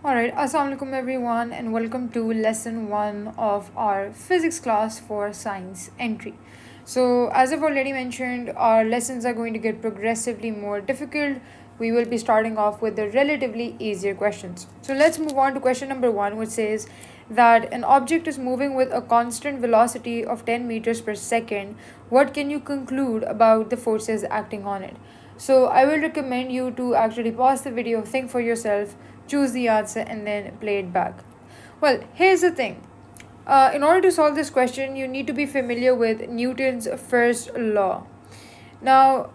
Alright, Assalamualaikum everyone, and welcome to lesson 1 of our physics class for science entry. So, as I've already mentioned, our lessons are going to get progressively more difficult. We will be starting off with the relatively easier questions. So, let's move on to question number 1, which says that an object is moving with a constant velocity of 10 meters per second. What can you conclude about the forces acting on it? So I will recommend you to actually pause the video, think for yourself, choose the answer, and then play it back. Well, here's the thing. In order to solve this question, you need to be familiar with Newton's first law. Now,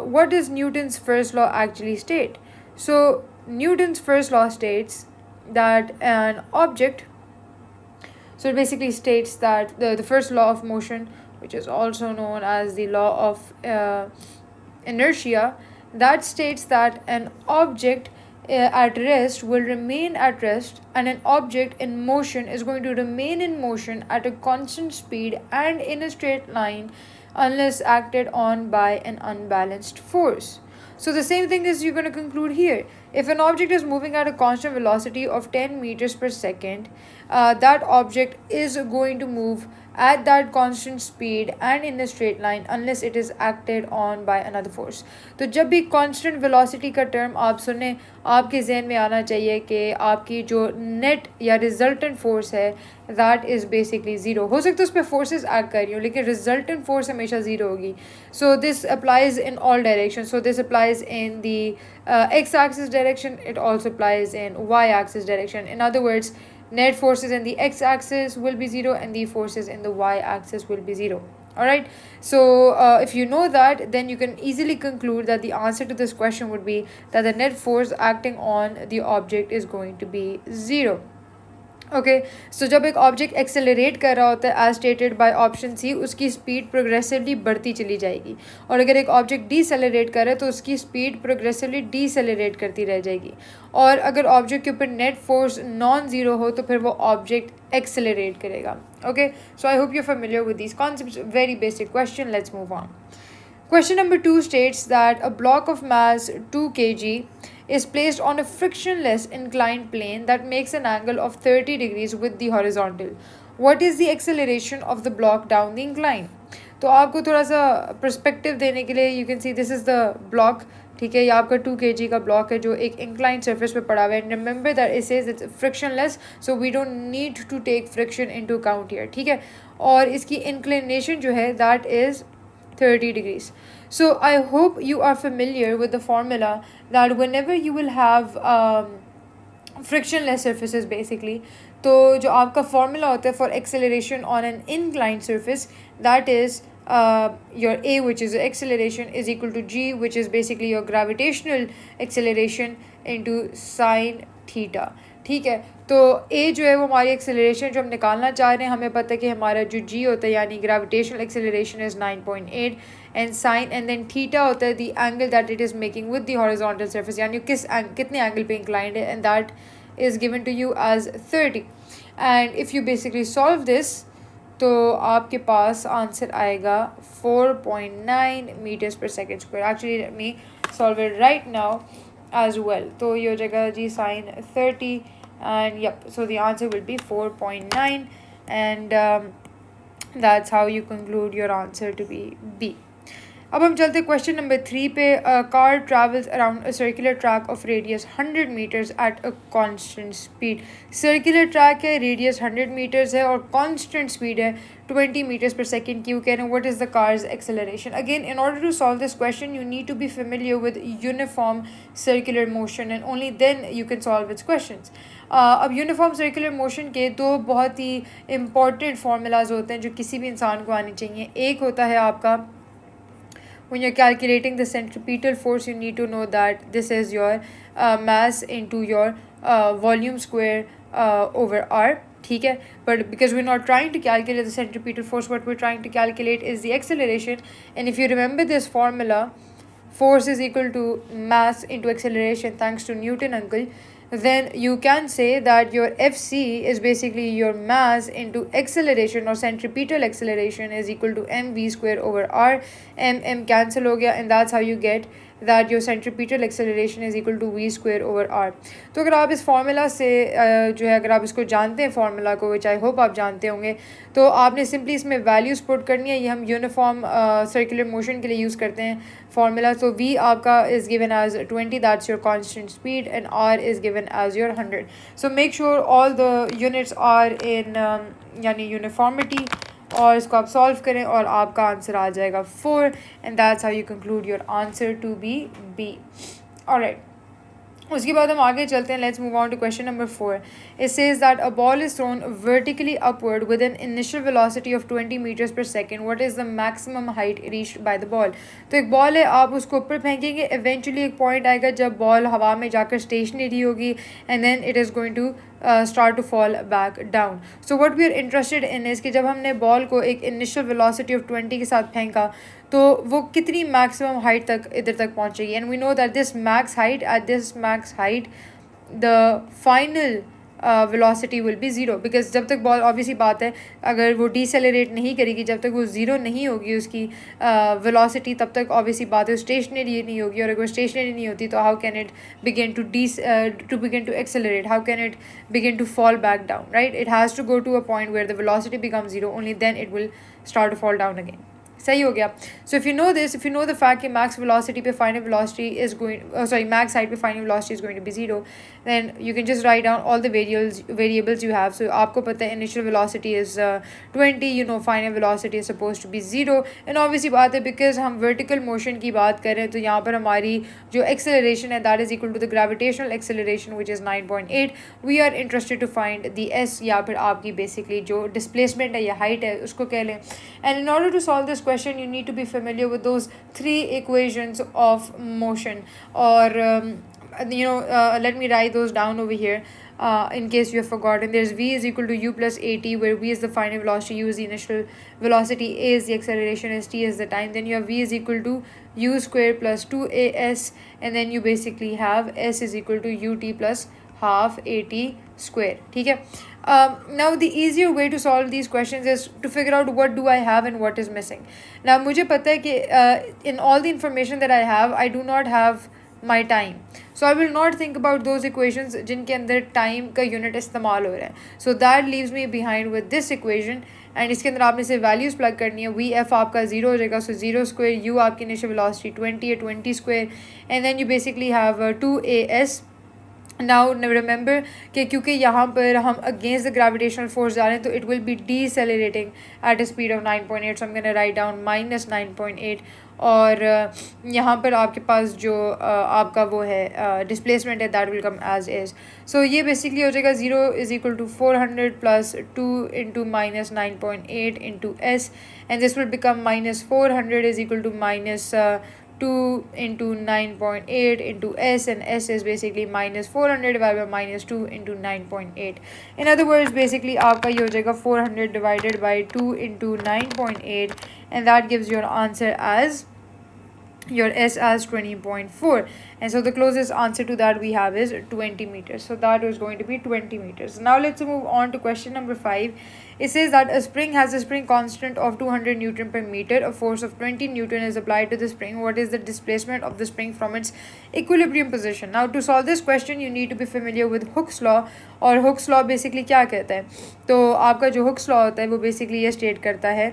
what does Newton's first law actually state? So, Newton's first law states that an object, so it basically states that the first law of motion, which is also known as the law of inertia, that states that an object at rest will remain at rest, and an object in motion is going to remain in motion at a constant speed and in a straight line unless acted on by an unbalanced force. So the same thing is you're going to conclude here. If an object is moving at a constant velocity of 10 meters per second, that object is going to move at that constant speed and in a straight line unless it is acted on by another force. तो जब भी constant velocity का term आप सुने, आपके जहन में आना चाहिए कि आपकी जो net या resultant force है that is basically zero. हो सकता है उस पर forces act कर रही हो, लेकिन resultant force हमेशा zero होगी. So this applies in all directions. So this applies in the x-axis direction. It also applies in y-axis direction. In other words, net forces in the x-axis will be zero and the forces in the y-axis will be zero. Alright, so if you know that, then you can easily conclude that the answer to this question would be that the net force acting on the object is going to be zero. Okay so जब एक object accelerate कर रहा होता है as stated by option C, उसकी speed progressively बढ़ती चली जाएगी, और अगर एक ऑब्जेक्ट डीसेलरेट करे तो उसकी स्पीड प्रोग्रेसिवली डीसेलरेट करती रह जाएगी, और अगर ऑब्जेक्ट के ऊपर नेट फोर्स नॉन ज़ीरो हो तो फिर वो ऑब्जेक्ट एक्सेलरेट करेगा. Okay, so I hope you familiar with these concepts. Very basic question. Let's move on. Question number 2 states that a block of mass 2 kg is placed on a frictionless inclined plane that makes an angle of 30 degrees with the horizontal. What is the acceleration of the block down the incline? तो आपको थोड़ा सा perspective देने के लिए you can see this is the block. ठीक है, ये आपका 2 kg का ब्लॉक है जो एक inclined surface पे पड़ा हुआ है. Remember that it says it's frictionless, so we don't need to take friction into account here. ठीक है, और इसकी inclination जो है that is 30 degrees. So I hope you are familiar with the formula that whenever you will have frictionless surfaces basically, तो जो आपका formula होता है for acceleration on an inclined surface, that is your A, which is acceleration, is equal to G, which is basically your gravitational acceleration, into sine theta. ठीक है, तो ए जो है वो हमारी एक्सेलरेशन जो हम निकालना चाह रहे हैं, हमें पता है कि हमारा जो जी होता है यानी gravitational acceleration is 9.8, and sine and then theta होता है the angle that it is making with the horizontal surface, यानी कितने एंगल पे इंक्लाइंड है, and that is given to you as 30. And if you basically solve this तो आपके पास answer आएगा 4.9 meters per second square. Actually let me solve it right now as well. So your jagah g sine 30, and yep, so the answer will be 4.9, and that's how you conclude your answer to be B. अब हम चलते question number 3 पे. Car travels around a circular track of radius 100 meters at a constant speed. Circular track है, radius 100 meters है और constant speed है 20 meters per second. You can what is the car's acceleration? Again, in order to solve this question, you need to be familiar with uniform circular motion, and only then you can solve its questions. अब uniform circular motion के दो बहुत ही important formulas होते हैं जो किसी भी इंसान को आने चाहिए. एक होता है आपका when you're calculating the centripetal force, you need to know that this is your mass into your volume square over r. ठीक है, but because we're not trying to calculate the centripetal force, what we're trying to calculate is the acceleration. And if you remember this formula, force is equal to mass into acceleration, thanks to Newton uncle, then you can say that your Fc is basically your mass into acceleration, or centripetal acceleration, is equal to mv square over r. M cancel हो गया, and that's how you get that your centripetal acceleration is equal to V square over R. तो अगर आप इस formula से जो है अगर आप इसको जानते हैं फार्मूला को, विच आई होप आप जानते होंगे, तो आपने सिंपली इसमें वैल्यूज पुट करनी है। ये हम यूनिफॉर्म सर्कुलर मोशन के लिए यूज़ करते हैं फार्मूला। So V आपका is given as 20, that's your constant speed, and R is given as your 100. So make sure all the units are in यानी uniformity, और इसको आप सॉल्व करें और आपका आंसर आ जाएगा 4, and that's how you conclude your answer to be B. Alright. उसके बाद हम आगे चलते हैं. Let's move on to question number 4. It says that a ball is thrown vertically upward with an initial velocity of 20 meters per second. What is the maximum height reached by the ball. तो एक ball है, आप उसको ऊपर फेंकेंगे, eventually एक point आएगा जब बॉल हवा में जाकर स्टेशनरी होगी, and then it is going to start to fall back down. So what we are interested in is कि जब हमने बॉल को एक इनिशियल वेलोसिटी ऑफ 20 के साथ फेंका तो वो कितनी मैक्सिमम हाइट तक इधर तक पहुंचेगी. And we know that this max height at this max height the final velocity will be zero, because जब तक बॉल, ऑब्वियसली बात है, अगर वो डिसेलरेट नहीं करेगी, जब तक वो ज़ीरो नहीं होगी उसकी वेलोसिटी, तब तक ऑब्वियसली बात है स्टेशनरी नहीं होगी. और अगर स्टेशनरी नहीं होती तो how can it begin to begin to accelerate, how can it begin to fall back down, right. It has to go to a point where the velocity become zero, only then it will start to fall down again. सही हो गया. So if you know this, if you know the fact कि max velocity पे final velocity is going max height पे final velocity is going to be zero, then you can just write down all the variables you have. So आपको पता है initial velocity is 20, you know final velocity is suppose to be zero. And obviously बात है because हम vertical motion की बात करें तो यहाँ पर हमारी जो एक्सेलरेशन है that is equal to the gravitational acceleration which is 9.8. We are interested to find the S, या फिर आपकी बेसिकली जो डिस्प्लेसमेंट है या हाइट है उसको कह लें. And in order to solve this question you need to be familiar with those 3 equations of motion, or let me write those down over here in case you have forgotten. There's V is equal to U plus AT, where V is the final velocity, U is the initial velocity, A is the acceleration, as T is the time. Then you have V is equal to U square plus 2AS, and then you basically have S is equal to UT plus half AT square. ठीक है. Now the easier way to solve these questions is to figure out what do I have and what is missing. Now मुझे पता है कि in all the information that I have, I do not have my time. So I will not think about those equations जिनके अंदर time का unit इस्तेमाल हो रहा है. So that leaves me behind with this equation. And इसके अंदर आपने सिर्फ वैल्यूज़ प्लग करनी है. वी एफ आपका 0 हो जाएगा, सो 0 स्क्वायर, यू आपकी इनिशियल वेलोसिटी 20 है, 20 square, and then you basically have 2AS. Now remember कि क्योंकि यहाँ पर हम अगेंस्ट द ग्रेविटेशनल फोर्स जा रहे हैं तो it will be decelerating at a speed of 9.8. So हम गोना राइट डाउन -9.8. और यहाँ पर आपके पास जो आपका वो है डिस्प्लेसमेंट है that will come as is. So ये बेसिकली हो जाएगा 0 is equal to 400 plus 2 into -9.8 into S, and this will become -400 is equal to -2 into 9.8 into S, and S is basically -400 divided by -2 into 9.8. In other words, basically आपका ये हो जाएगा 400 divided by 2 into 9.8, and that gives your answer as your S as 20.4. And so the closest answer to that we have is 20 meters. So that is going to be 20 meters. Now let's move on to question number 5. It says that a spring has a spring constant of 200 Newton per meter. A force of 20 Newton is applied to the spring. What is the displacement of the spring from its equilibrium position? Now to solve this question you need to be familiar with Hooke's law. और Hooke's law basically क्या कहता है? तो आपका जो Hooke's law होता है वो basically ये state करता है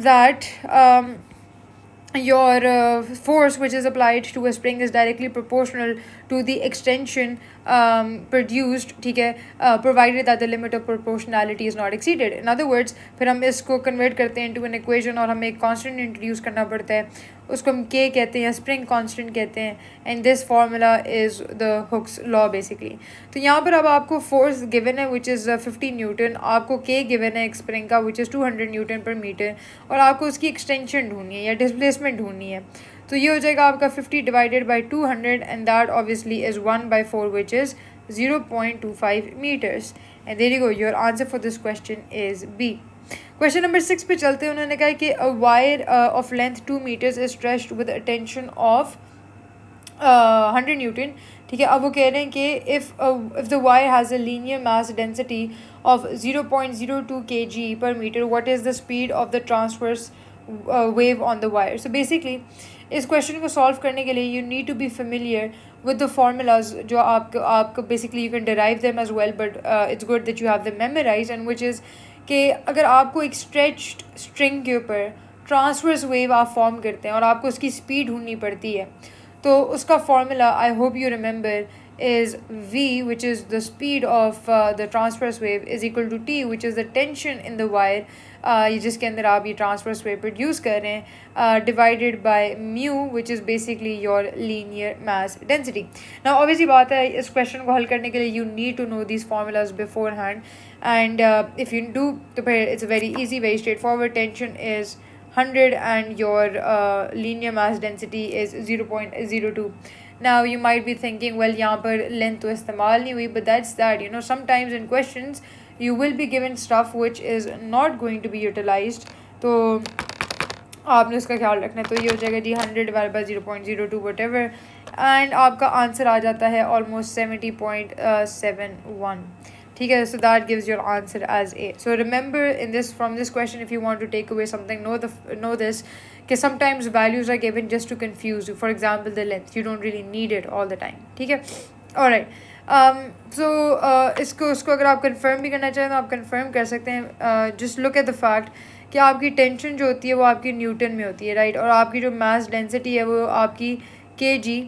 that your force which is applied to a spring is directly proportional to the extension produced, ठीक है, provided that the limit of proportionality is not exceeded. In other words, फिर हम इसको convert करते हैं into an equation और हमें एक constant introduce करना पड़ता है, उसको हम K कहते हैं, spring constant कहते हैं, and this formula is the Hooke's law basically. तो यहाँ पर अब आपको force given है which is 50 Newton, आपको K given है एक spring का which is 200 Newton per meter, और आपको उसकी extension ढूंढनी है या displacement ढूंढनी है. तो ये हो जाएगा आपका 50 divided by 200, and that obviously is 1/4 which is 0.25 meters. And there you go, your answer for this question is B. Question number 6 पे चलते हैं. उन्होंने कहा कि a wire of length 2 meters is stretched with a tension of 100 Newton. ठीक है, अब वो कह रहे हैं कि if the wire has a linear mass density of 0.02 kg per meter, what is the speed of the transverse wave on the wire? So basically इस question को सॉल्व करने के लिए you need to be familiar with the formulas जो आपको basically you can derive them as well, but it's good that you have them memorized, and which is कि अगर आपको एक stretched string के ऊपर ट्रांसवर्स वेव आप फॉर्म करते हैं और आपको उसकी स्पीड ढूंढनी पड़ती है, तो उसका formula I hope you remember is v, which is the speed of the transverse wave, is equal to t, which is the tension in the wire जिसके अंदर आप ये transverse wave produce कर रहे हैं, divided by mu, which is basically your linear mass density. Now obviously बात है इस question को हल करने के लिए you need to know these formulas beforehand, and if you do तो फिर it's very easy, very straightforward. Tension is 100 and your linear mass density is 0.02. Now you might be thinking, well यहाँ पर length तो इस्तेमाल नहीं हुई, but that's that, you know, sometimes in questions you will be given stuff which is not going to be utilized, तो आपने उसका ख्याल रखना है. तो ये हो जाएगा जी 100 divided by 0.02 whatever, and आपका आंसर आ जाता है almost 70.71. ठीक है, so that gives your answer as A. So remember from this question, if you want to take away something, know this कि sometimes values are given just to confuse you. For example, the length, you don't really need it all the time. ठीक है, alright. So इसको अगर आप confirm भी करना चाहें तो आप confirm कर सकते हैं. Just look at the fact कि आपकी टेंशन जो होती है वो आपकी न्यूटन में होती है, राइट, और आपकी जो मास डेंसिटी है वो आपकी kg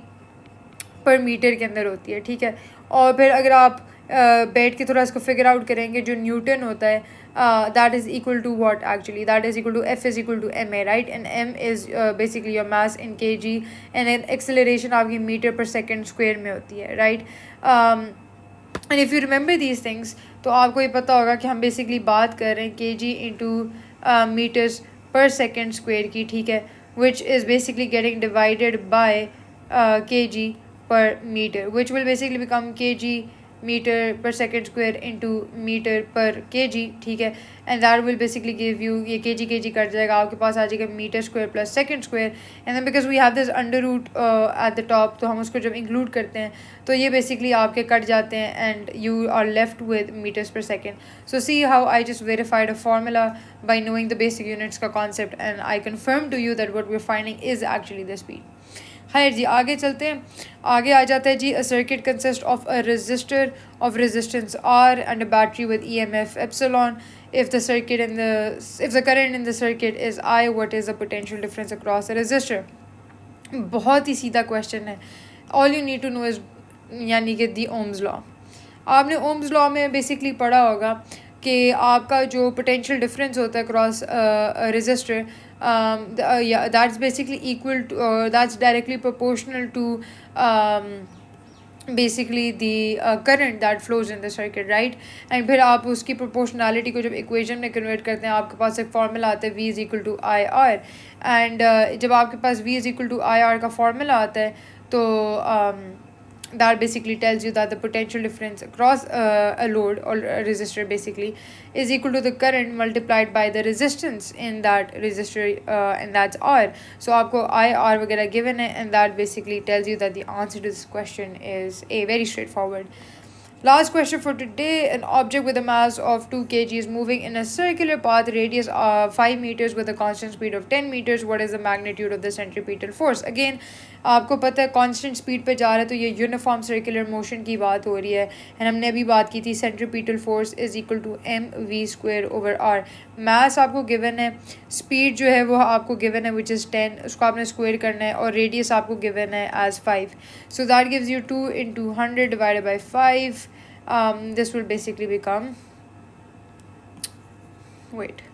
पर मीटर के अंदर होती है. ठीक है, और फिर अगर आप बैठ के थोड़ा इसको फिगर आउट करेंगे, जो न्यूटन होता है that is equal to what, actually that is equal to F is equal to ma, right, and m is basically your mass in kg, and acceleration आपकी मीटर पर सेकेंड स्क्वायर में होती है, right. And if you remember these things तो आपको ये पता होगा कि हम बेसिकली बात कर रहे हैं kg into metres per second square की. ठीक है, which is basically getting divided by kg per meter, which will basically become kg meter per second square into meter per kg. ठीक है, and that will basically give you, ये kg cut जाएगा, आपके पास आ जाएगा meter square plus second square, and then because we have this under root at the top, तो हम उसको जब include करते हैं तो ये basically आपके कट जाते हैं and you are left with meters per second. So see how I just verified a formula by knowing the basic units का concept, and I confirm to you that what we're finding is actually the speed. खैर जी, आगे चलते हैं. आगे आ जाता है जी, a circuit consist of a register of resistance R and a battery with EMF epsilon. If the current in the circuit is I, what is the potential difference across the resistor? बहुत ही सीधा question है. All you need to know is यानी कि the Ohm's law. आपने Ohm's law में basically पढ़ा होगा कि आपका जो पोटेंशियल डिफरेंस होता है across resistor, that's basically equal to that's directly proportional to basically the current that flows in the circuit, right. and फिर आप उसकी proportionality को जब equation में convert करते हैं, आपके पास एक formula आता है V is equal to IR, and जब आपके पास V is equal to IR का formula आता है तो that basically tells you that the potential difference across a load or a resistor basically is equal to the current multiplied by the resistance in that resistor, and that's R. So आपको IR वगैरह given है, and that basically tells you that the answer to this question is A. Very straightforward. Last question for today. An object with a mass of 2 kg is moving in a circular path, radius 5 meters with a constant speed of 10 meters. What is the magnitude of the centripetal force? Again, आपको पता है constant speed पे जा रहा है तो ये uniform circular motion की बात हो रही है. एंड हमने अभी बात की थी centripetal force is equal to mv square over r. Mass आपको गिवन है, स्पीड जो है वो आपको गिवन है विच इज़ 10, उसको आपने स्क्वायर करना है, और रेडियस आपको गिवन है as 5. So that gives you 2 into 100 divided by 5. This will basically become, wait,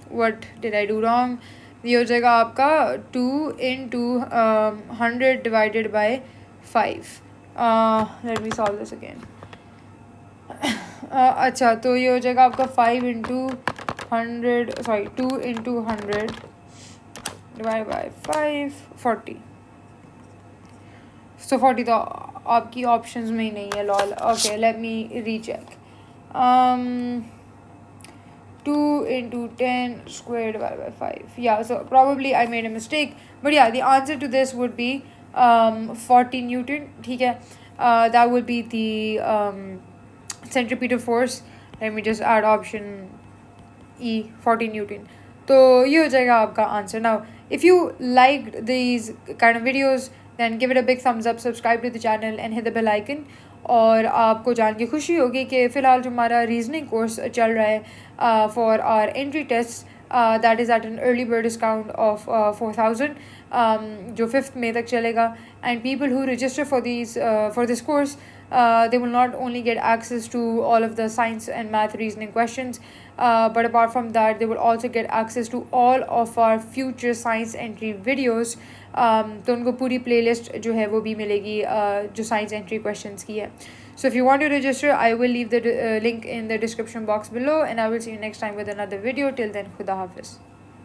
what did I do wrong? ये हो जाएगा आपका 2 into 100 divided by 5. Let me solve this again. अच्छा, तो ये हो जाएगा आपका 5 into 100, sorry, 2 into 100 divided by 5, 40. So 40 तो आपकी ऑप्शंस में ही नहीं है, lol. Okay, let me recheck. 2 into 10 squared divided by 5. Yeah, so probably I made a mistake. But yeah, the answer to this would be 40 Newton. ठीक है, that would be the centripetal force. Let me just add option E, 40 Newton. तो ये हो जाएगा आपका answer. Now If you liked these kind of videos, then give it a big thumbs up, subscribe to the channel and hit the bell icon. और आपको जान के खुशी होगी कि फ़िलहाल जो हमारा रीजनिंग कोर्स चल रहा है for our entry test, that is at an early bird discount of 4,000, जो 5th May तक चलेगा. And people who register for this course, they will not only get access to all of the science and math reasoning questions, but apart from that they will also get access to all of our future science entry videos. तो उनको पूरी playlist जो है वो भी मिलेगी जो science entry questions की है. So if you want to register, I will leave the link in the description box below, and I will see you next time with another video. Till then, Khuda Hafiz.